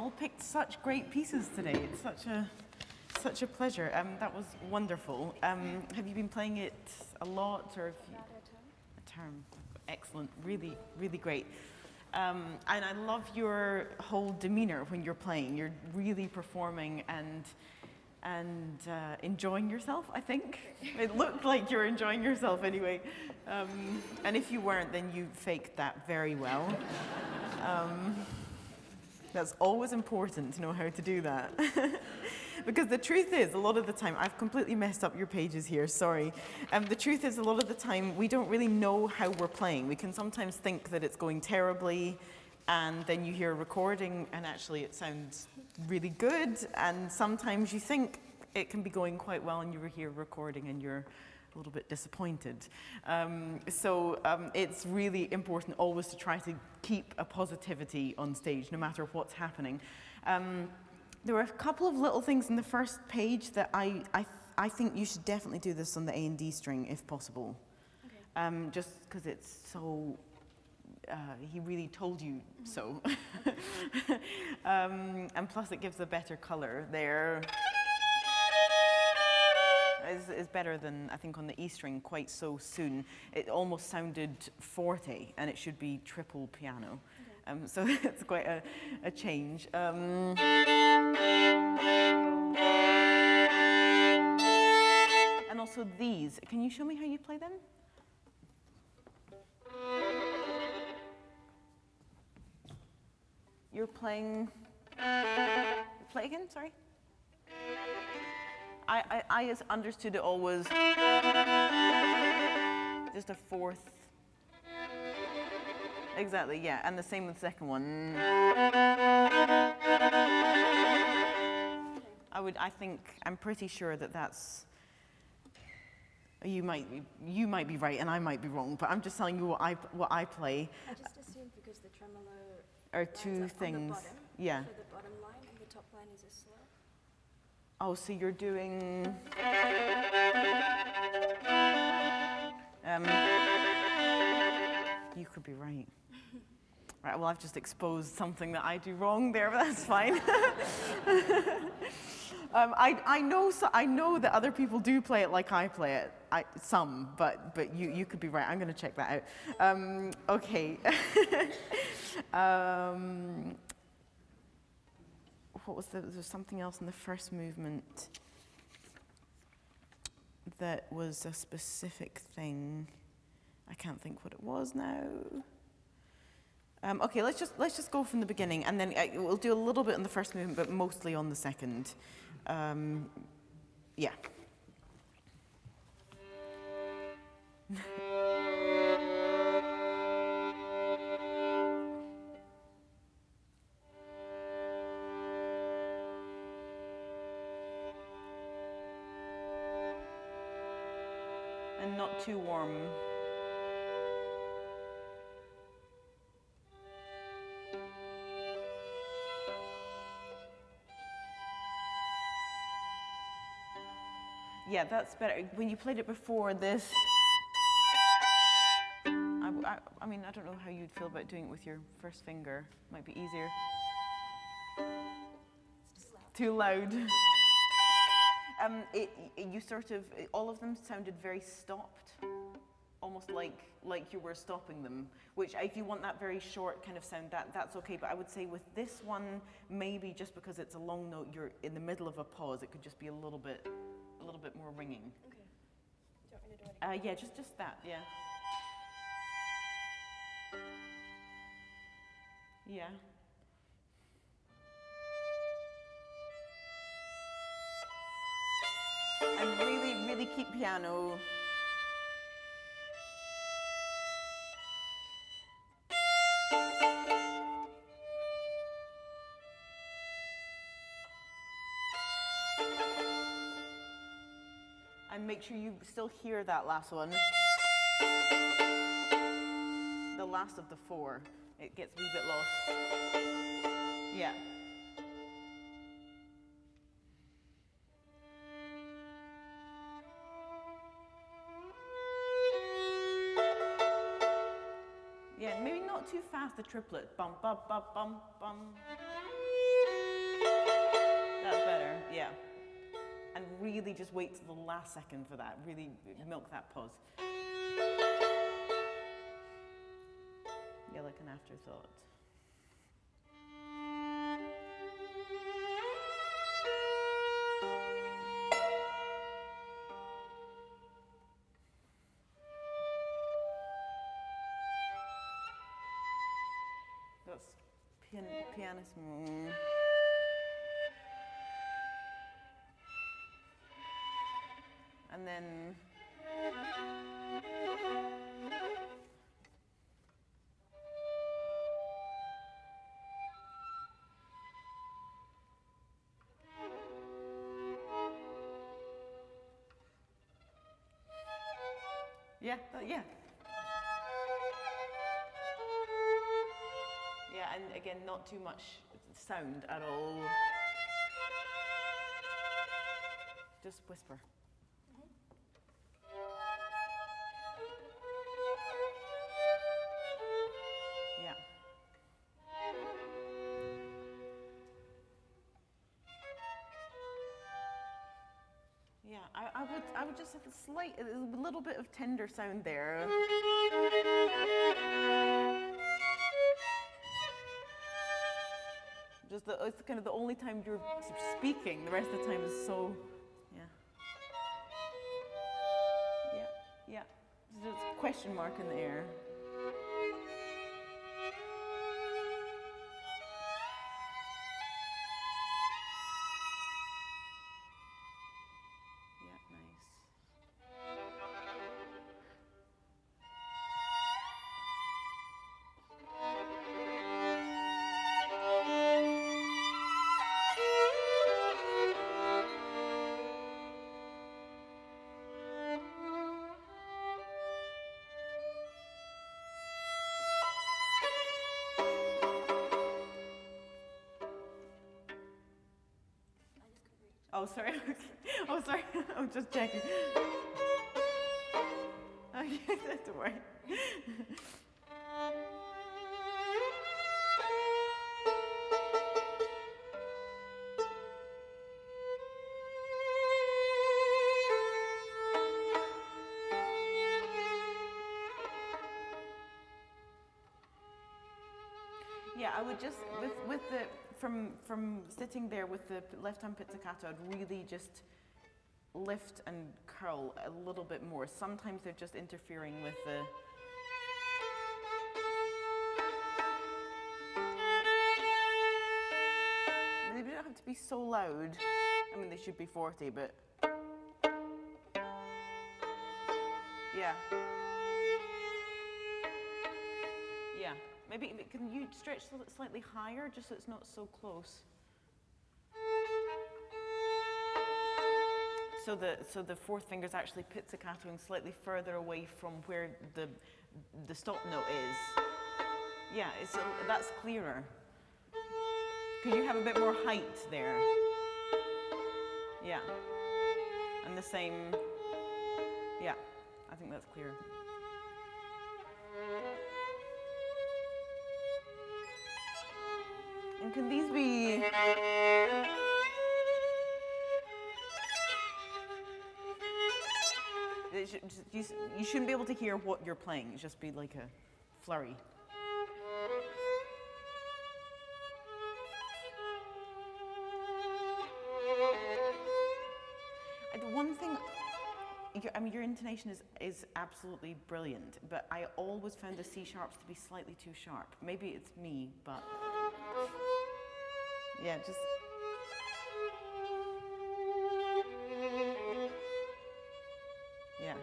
all picked such great pieces today. It's such a pleasure. That was wonderful. Have you been playing it a lot, or have you? A term. Excellent. Really, really great. And I love your whole demeanor when you're playing. You're really performing and enjoying yourself, I think. It looked like you're enjoying yourself anyway. And if you weren't, then you faked that very well. That's always important to know how to do that. Because the truth is, a lot of the time, I've completely messed up your pages here, sorry. The truth is, a lot of the time, we don't really know how we're playing. We can sometimes think that it's going terribly, and then you hear a recording, and actually it sounds really good, and sometimes you think it can be going quite well, and you hear a recording, and you're a little bit disappointed. So it's really important always to try to keep a positivity on stage, no matter what's happening. There were a couple of little things in the first page that I think you should definitely do this on the A and D string if possible. Okay. Just because it's so, he really told you so. And plus it gives a better color there. Is better than, I think, on the E string quite so soon. It almost sounded forte, and it should be triple piano. Okay. So it's quite a change. And also these. Can you show me how you play them? You're playing... Play again, sorry? I just understood it all was just a fourth. Exactly, yeah, and the same with the second one. I'm pretty sure that that's, you might be right and I might be wrong, but I'm just telling you what I play. I just assumed because the tremolo are two things. On the bottom, yeah. So the bottom line and the top line is a slow. Oh, so you're doing... you could be right. Right, well, I've just exposed something that I do wrong there, but that's fine. I know that other people do play it like I play it. Some, but you could be right. I'm going to check that out. Okay. What was there was something else in the first movement that was a specific thing. I can't think what it was now. Okay, let's just go from the beginning, and then we'll do a little bit on the first movement, but mostly on the second. Yeah. And not too warm. Yeah, that's better. When you played it before this, I mean, I don't know how you'd feel about doing it with your first finger. Might be easier. It's just loud. Too loud. You sort of, all of them sounded very stopped, almost like you were stopping them, which if you want that very short kind of sound, that's okay, but I would say with this one, maybe just because it's a long note, you're in the middle of a pause, it could just be a little bit more ringing. Okay. Do you want me to do it again? Yeah, just that, yeah. Yeah. And really keep piano. And make sure you still hear that last one. The last of the four. It gets a wee bit lost. Yeah. Yeah, maybe not too fast, the triplet. Bum, bum, bum, bum, bum. That's better, yeah. And really just wait till the last second for that. Really milk that pause. Yeah, like an afterthought. That's pianissimo. And then yeah, yeah. Yeah, and again, not too much sound at all. Just whisper. Yeah. Yeah, I would just have a little bit of tender sound there. It's kind of the only time you're speaking. The rest of the time is so, yeah. Yeah, yeah. There's a question mark in the air. Yeah, nice. Oh, sorry. Oh, sorry. I'm just checking. Okay, don't worry. Yeah, I would just with the from sitting there with the left hand pizzicato, I'd really just lift and curl a little bit more. Sometimes they're just interfering with the. They don't have to be so loud. I mean, they should be 40, but yeah. Yeah. Maybe can you stretch slightly higher just so it's not so close? So the fourth finger is actually pizzicatoing slightly further away from where the stop note is. Yeah, that's clearer. Because you have a bit more height there. Yeah. And the same. Yeah, I think that's clearer. And can these be? You shouldn't be able to hear what you're playing. It just be like a flurry. And one thing, I mean, your intonation is absolutely brilliant, but I always found the C sharps to be slightly too sharp. Maybe it's me, but yeah, just. Yeah.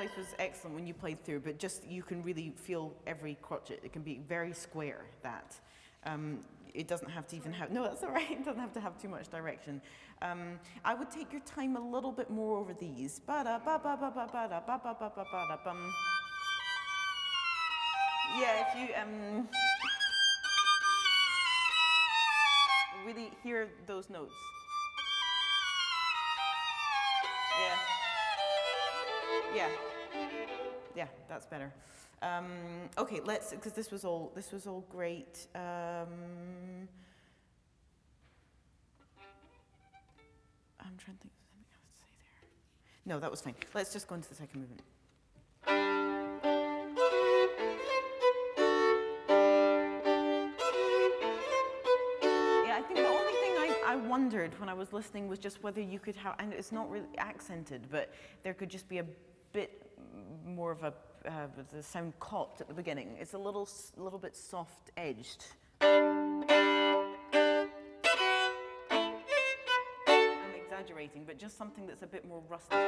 place was excellent when you played through, but just you can really feel every crotchet. It can be very square, that. It doesn't have to even have, no, that's all right. It doesn't have to have too much direction. I would take your time a little bit more over these. Ba-da-ba-ba-ba-ba-ba-da-ba-ba-ba-ba-da-bum. Yeah, if you really hear those notes. Yeah. Yeah, that's better. Okay, let's, because this was all great. I'm trying to think of something else to say there. No, that was fine. Let's just go into the second movement. Yeah, I think the only thing I wondered when I was listening was just whether you could have, and it's not really accented, but there could just be a bit more of the sound caught at the beginning. It's a little bit soft edged. I'm exaggerating, but just something that's a bit more rustic.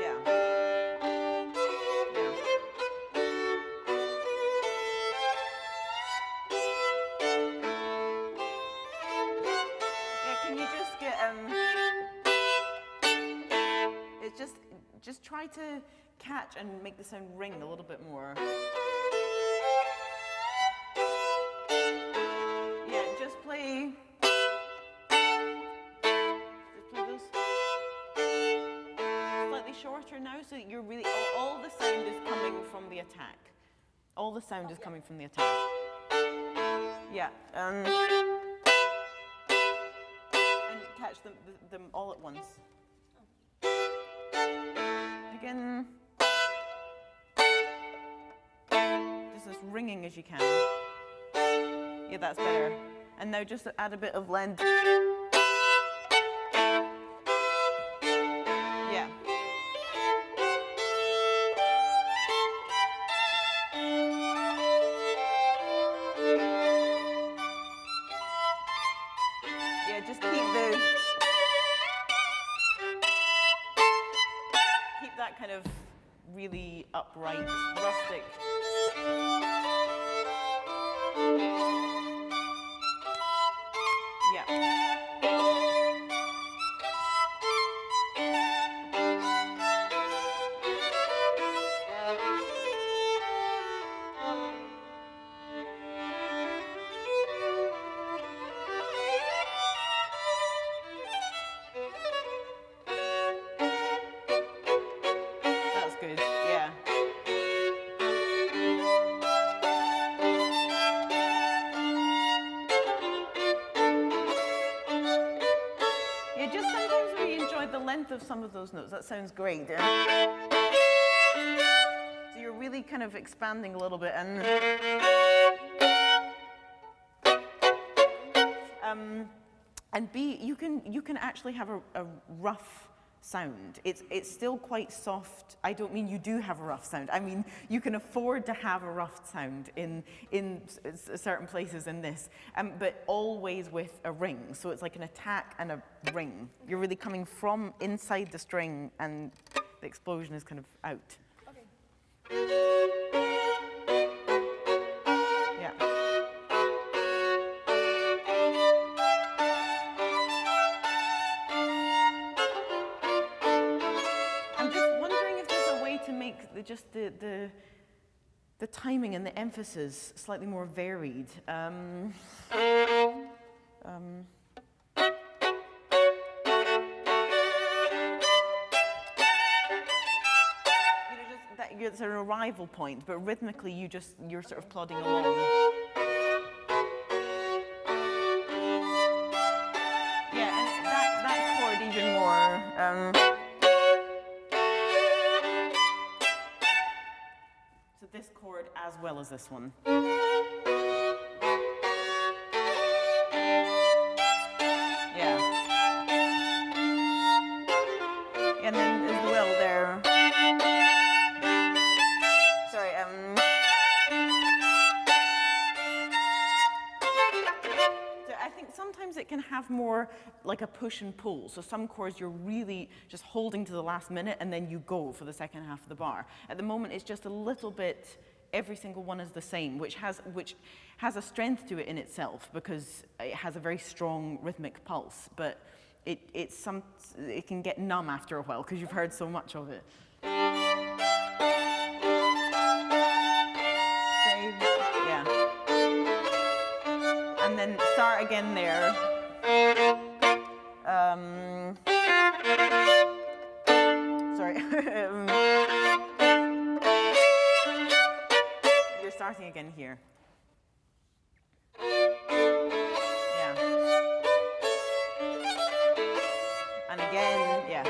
Yeah. Yeah, can you just get it's just try to catch and make the sound ring a little bit more. Yeah, just play those slightly shorter now, so that you're really all the sound is coming from the attack. All the sound is coming from the attack. Yeah. And catch them all at once. Again, just as ringing as you can. Yeah, that's better. And now just add a bit of length. Yeah. Yeah, just keep that kind of really upright, rustic. Yeah. That's good, yeah. Yeah, just sometimes we enjoy the length of some of those notes. That sounds great. So you're really kind of expanding a little bit, and B, you can actually have a rough sound. It's still quite soft. I don't mean you do have a rough sound. I mean you can afford to have a rough sound in certain places in this, but always with a ring. So it's like an attack and a ring. You're really coming from inside the string, and the explosion is kind of out. Okay. Yeah. Just the timing and the emphasis slightly more varied. It's an arrival point, but rhythmically you're sort of plodding along. Yeah, and that chord even more. This chord as well as this one. Yeah. And then as well there. Sorry, so I think sometimes it can have more like a push and pull. So some chords you're really just holding to the last minute and then you go for the second half of the bar. At the moment it's just a little bit, every single one is the same, which has a strength to it in itself because it has a very strong rhythmic pulse, but it can get numb after a while because you've heard so much of it. Save, yeah. And then start again there. Sorry. You're starting again here. Yeah. And again, yeah.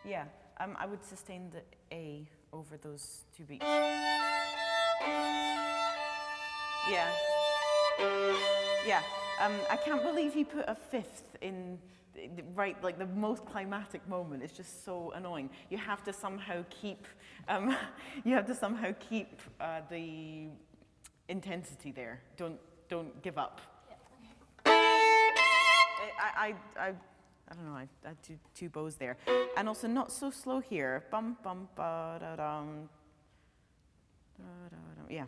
Yeah, I would sustain the A over those two beats. Yeah. Yeah. I can't believe he put a fifth in, right, like the most climatic moment. It's just so annoying. You have to somehow keep, the intensity there. Don't give up. Yeah. I don't know, I do two bows there. And also not so slow here. Bum, bum, ba, da, dum. Da, da, dum. Yeah.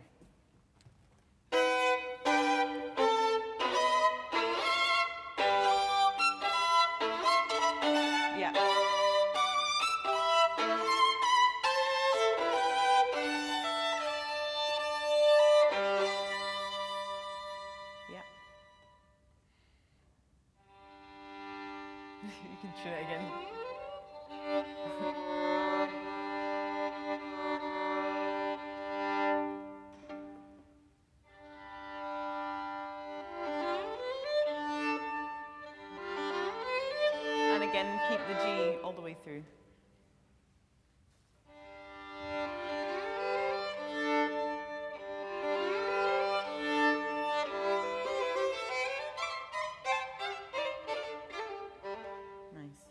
Yeah. Yeah. You can try it again. And again, keep the G all the way through. Nice.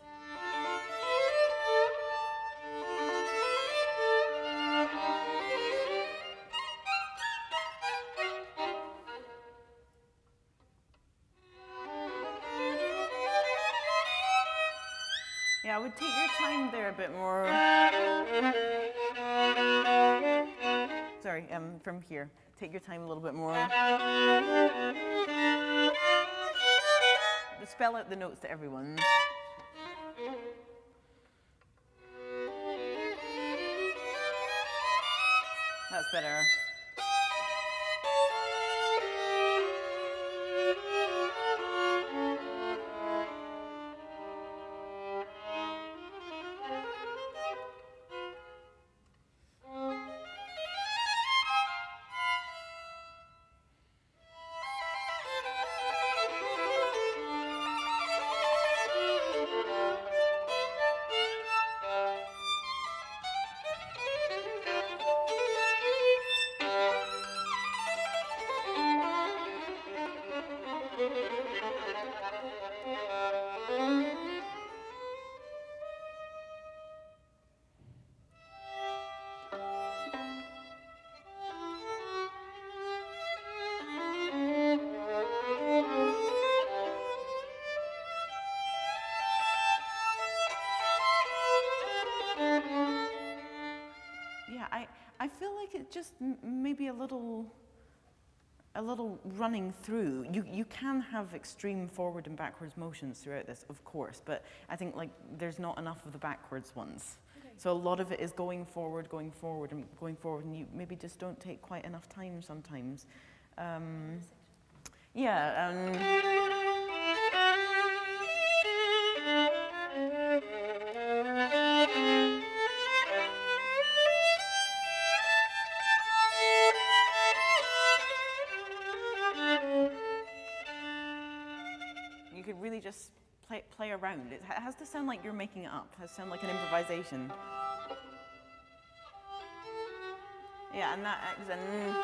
Yeah, I would take your time there a bit more. Sorry, from here. Take your time a little bit more. Spell out the notes to everyone. That's better. Yeah, I feel like it just maybe a little running through. You can have extreme forward and backwards motions throughout this, of course, but I think like there's not enough of the backwards ones. Okay. So a lot of it is going forward, and you maybe just don't take quite enough time sometimes. You could really just play around. It has to sound like you're making it up. It has to sound like an improvisation. Yeah, and that is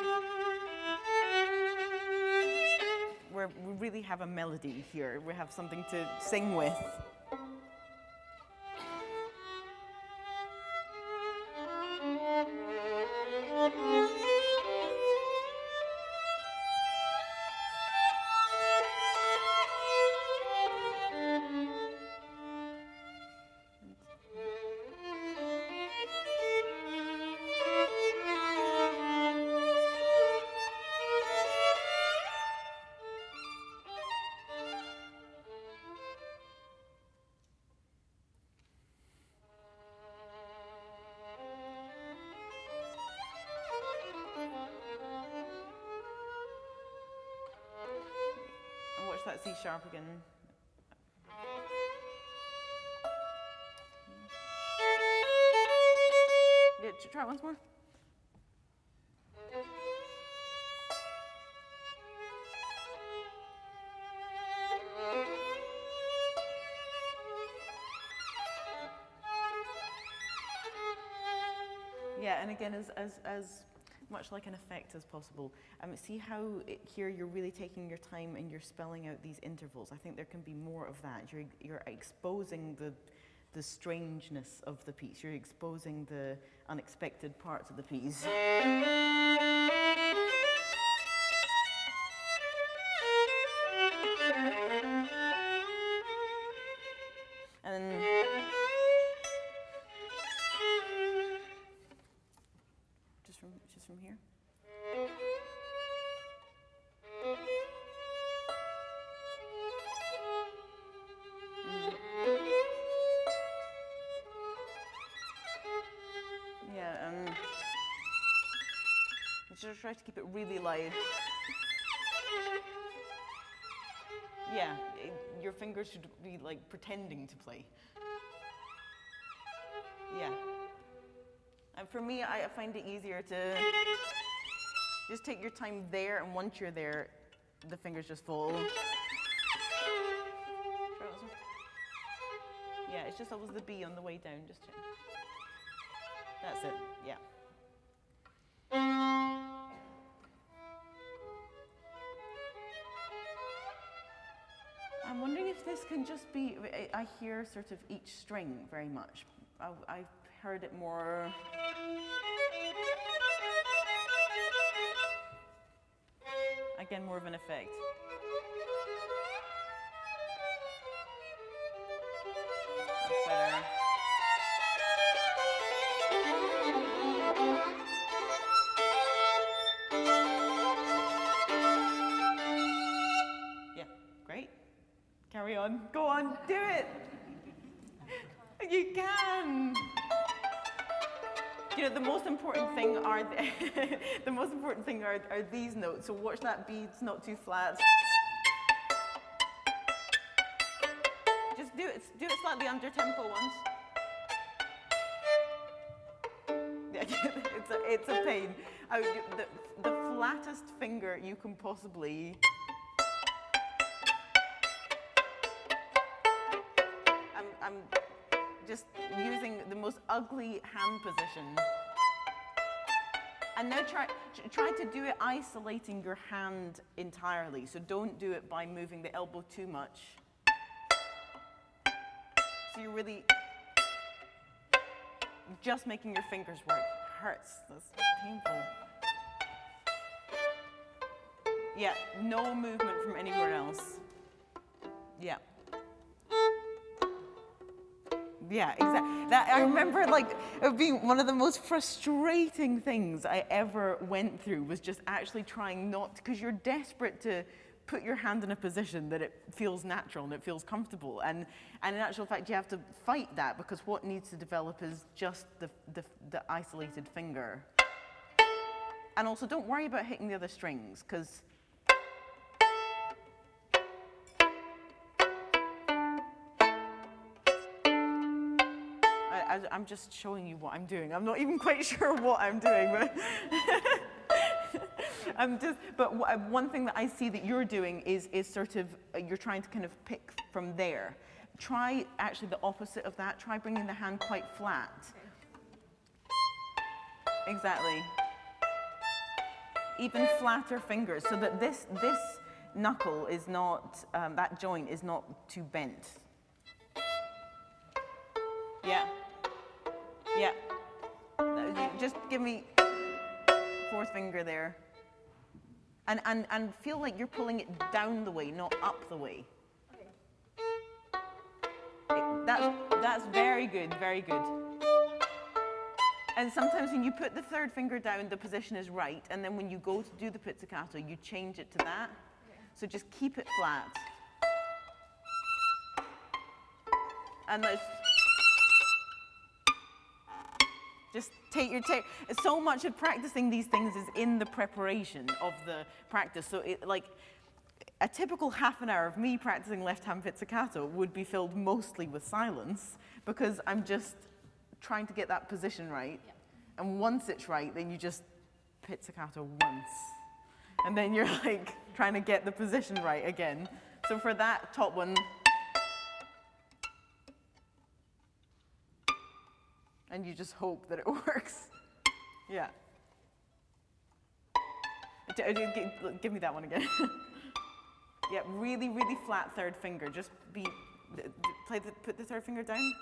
where we really have a melody here. We have something to sing with. Watch that C sharp again. Yeah, try it once more. Yeah, and again, as much like an effect as possible. See how here you're really taking your time and you're spelling out these intervals. I think there can be more of that. You're exposing the strangeness of the piece. You're exposing the unexpected parts of the piece. And just from here. Yeah, just try to keep it really loud. Yeah, your fingers should be like pretending to play. Yeah. And for me, I find it easier to just take your time there, and once you're there, the fingers just fall. Yeah, it's just always the B on the way down. Just check. That's it. Yeah. I'm wondering if this can just be. I hear sort of each string very much. I've heard it more. Again, more of an effect. That's better. Yeah, great. Carry on. Go on, do it. You can. You know, the most important thing are are these notes. So watch that B, it's not too flat. Just do it slightly under tempo once. Yeah, it's a pain. The flattest finger you can possibly. I'm just using the most ugly hand position. And now try to do it isolating your hand entirely. So don't do it by moving the elbow too much. So you're really just making your fingers work. Hurts. That's painful. Yeah, no movement from anywhere else. Yeah. Yeah, exactly. That I remember, like, it being one of the most frustrating things I ever went through was just actually trying not, because you're desperate to put your hand in a position that it feels natural and it feels comfortable, and in actual fact you have to fight that, because what needs to develop is just the isolated finger. And also, don't worry about hitting the other strings, because I'm just showing you what I'm doing. I'm not even quite sure what I'm doing, but One thing that I see that you're doing is sort of, you're trying to kind of pick from there. Try actually the opposite of that. Try bringing the hand quite flat. Okay. Exactly. Even flatter fingers, so that this knuckle is not, that joint is not too bent. Yeah. Yeah. Just give me fourth finger there. And feel like you're pulling it down the way, not up the way. That's very good, very good. And sometimes when you put the third finger down, the position is right, and then when you go to do the pizzicato, you change it to that. Okay. So just keep it flat. And let's just take your take. So much of practicing these things is in the preparation of the practice. So like a typical half an hour of me practicing left-hand pizzicato would be filled mostly with silence, because I'm just trying to get that position right. Yeah. And once it's right, then you just pizzicato once. And then you're like trying to get the position right again. So for that top one, and you just hope that it works. Yeah. Give me that one again. Yeah, really, really flat third finger. Just put the third finger down.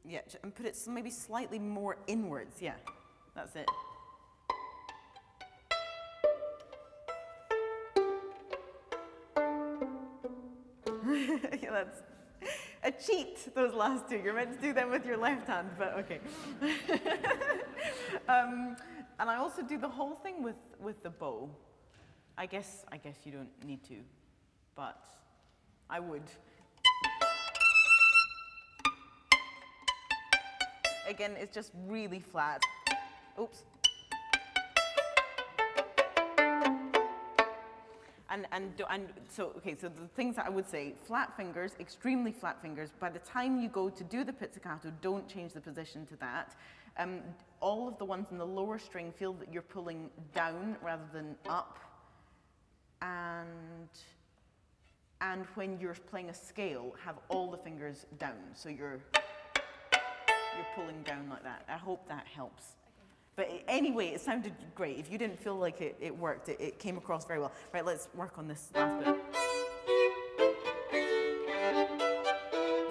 Yeah, and put it maybe slightly more inwards. Yeah, that's it. Yeah, that's a cheat, those last two. You're meant to do them with your left hand, but okay. And I also do the whole thing with the bow. I guess you don't need to, but I would. Again, it's just really flat. Oops. So the things that I would say, flat fingers, extremely flat fingers. By the time you go to do the pizzicato, don't change the position to that. All of the ones in the lower string, feel that you're pulling down rather than up. And when you're playing a scale, have all the fingers down. So you're pulling down like that. I hope that helps. But anyway, it sounded great. If you didn't feel like it worked, it came across very well. Right, let's work on this last bit.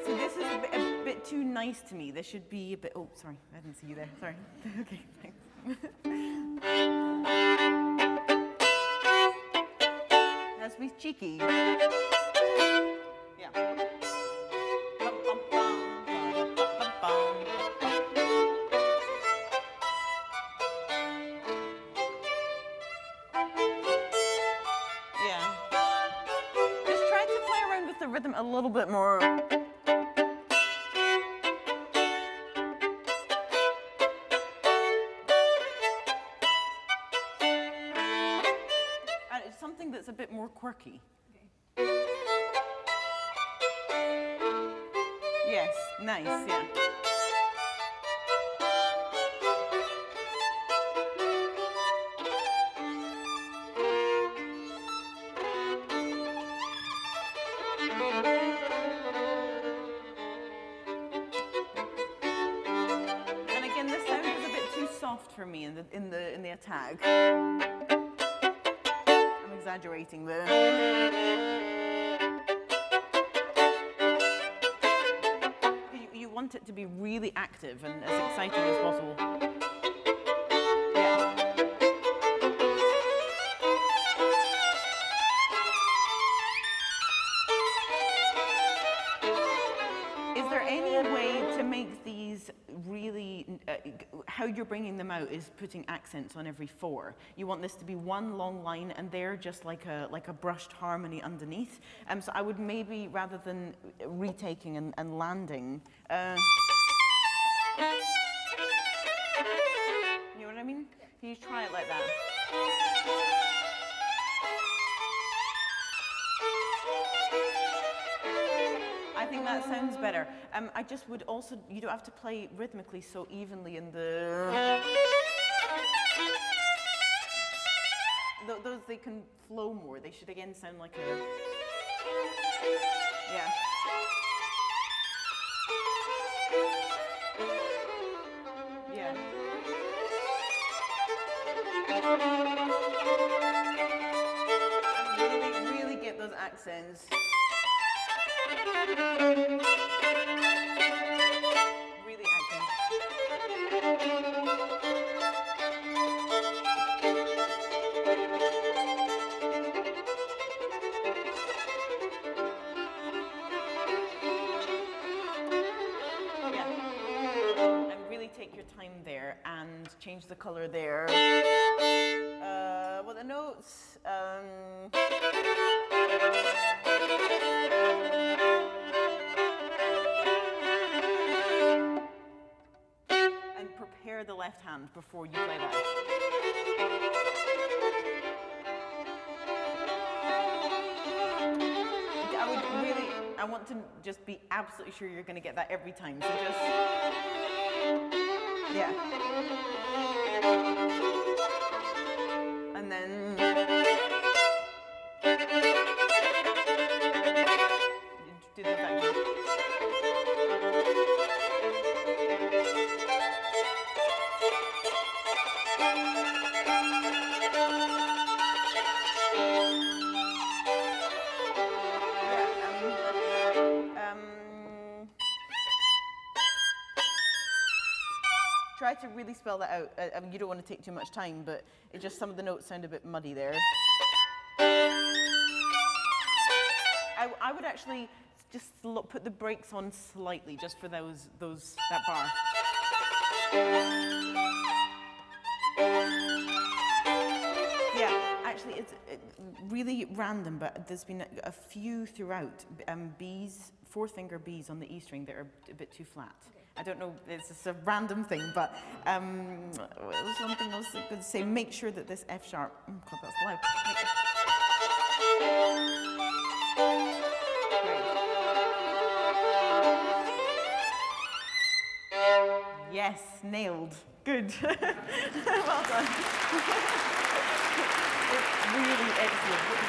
So this is a bit too nice to me. This should be a bit, oh, sorry, I didn't see you there. Sorry. Okay, thanks. Has to be cheeky. Yeah. The rhythm a little bit more. And it's something that's a bit more quirky. Okay. Yes, nice, yeah. For me in the attack. I'm exaggerating there. You want it to be really active and as exciting as possible. Yeah. Is there any way to make these really, how you're bringing them out is putting accents on every four. You want this to be one long line and they're just like a brushed harmony underneath. So I would maybe, rather than retaking and landing, you know what I mean? Can you try it like that? I think that sounds better. I just would also, you don't have to play rhythmically so evenly in the... those, they can flow more. They should again sound like a, yeah. Yeah. And really get those accents. Really acting. Yeah. And really take your time there and change the color there. Well, the notes. And prepare the left hand before you play that. I want to just be absolutely sure you're going to get that every time. So just, yeah. And then, do the back. Try to really spell that out. I mean, you don't want to take too much time, but it just, some of the notes sound a bit muddy there. I would actually just put the brakes on slightly, just for that bar. Yeah, actually, it's really random, but there's been a few throughout. B's, 4-finger B's on the E string that are a bit too flat. Okay. I don't know, it's just a random thing, but there was one thing I was going to say, make sure that this F sharp, oh God, that's loud. Great. Yes, nailed. Good. Well done. It's really excellent.